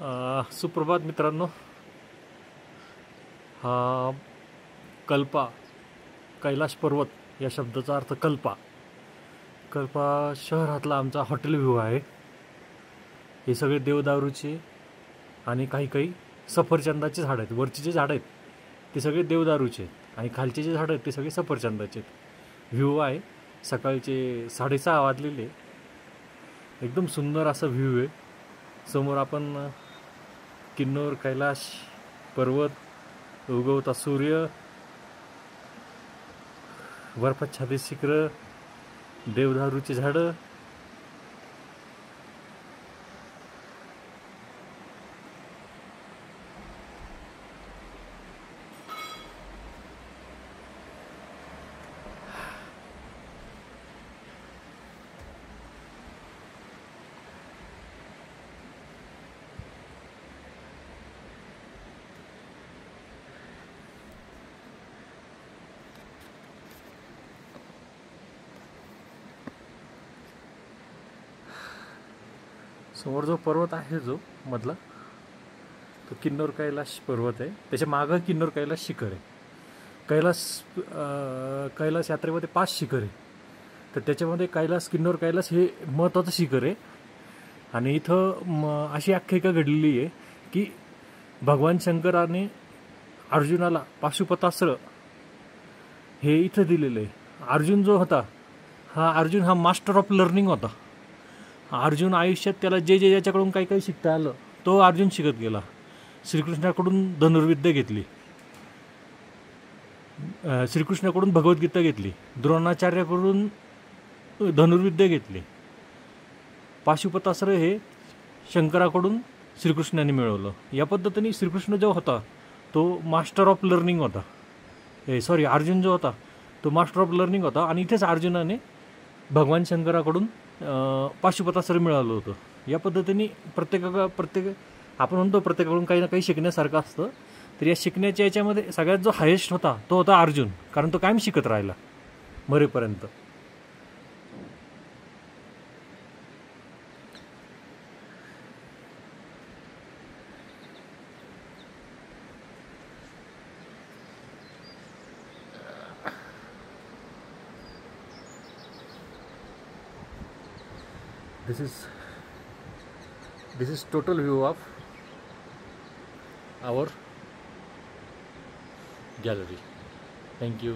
सुप्रभात मित्रांनो. हा कल्पा कैलाश पर्वत या शब्दाचा अर्थ कल्पा शहरातला आमचा हॉटेल व्ह्यू आहे. हे सगळे देवदारूचे आणि काही सफरचंदाचे झाड आहेत. वरचे जे झाड आहेत ते सगळे देवदारूचे आहेत आणि खालचे जे झाड आहेत ते सगळे सफरचंदाचे आहेत. व्ह्यू आहे. सकाळचे 6:30 वाजलेले. एकदम सुंदर असा व्ह्यू आहे. समोर आपण किन्नौर कैलाश पर्वत, उगवता सूर्य, बर्फाच्छादित शिखरं, देवदारूची झाडं. समोर जो पर्वत आहे जो मधला तो किन्नौर कैलाश पर्वत आहे. त्याच्या मागं किन्नौर कैलाश शिखर आहे. कैलास यात्रेमध्ये 5 शिखर आहे. तर त्याच्यामध्ये किन्नौर कैलास हे महत्त्वाचं शिखर आहे. आणि इथं अशी आख्यायिका घडलेली आहे की भगवान शंकराने अर्जुनाला पाशुपतास्त्र हे इथं दिलेलं आहे. अर्जुन जो होता अर्जुन हा मास्टर ऑफ लर्निंग होता. अर्जुन आयुष्यात त्याला जे ज्याच्याकडून काही शिकता आलं तो अर्जुन शिकत गेला. श्रीकृष्णाकडून धनुर्विद्या घेतली, श्रीकृष्णाकडून भगवद्गीता घेतली, द्रोणाचार्याकडून धनुर्विद्या घेतली. पाशुपतास्त्र हे शंकराकडून श्रीकृष्णाने मिळवलं. या पद्धतीने श्रीकृष्ण जो होता तो मास्टर ऑफ लर्निंग होता. अर्जुन जो होता तो मास्टर ऑफ लर्निंग होता. आणि इथेच अर्जुनाने भगवान शंकराकडून पाशुपतास्त्र मिळालं होतं. या पद्धतीने प्रत्येक आपण म्हणतो प्रत्येकाकडून काही ना काही शिकण्यासारखं असतं. तर या शिकण्याच्या याच्यामध्ये सगळ्यात जो हायेस्ट होता तो होता अर्जुन. कारण तो कायम शिकत राहिला मरेपर्यंत. This is total view of our gallery. Thank you.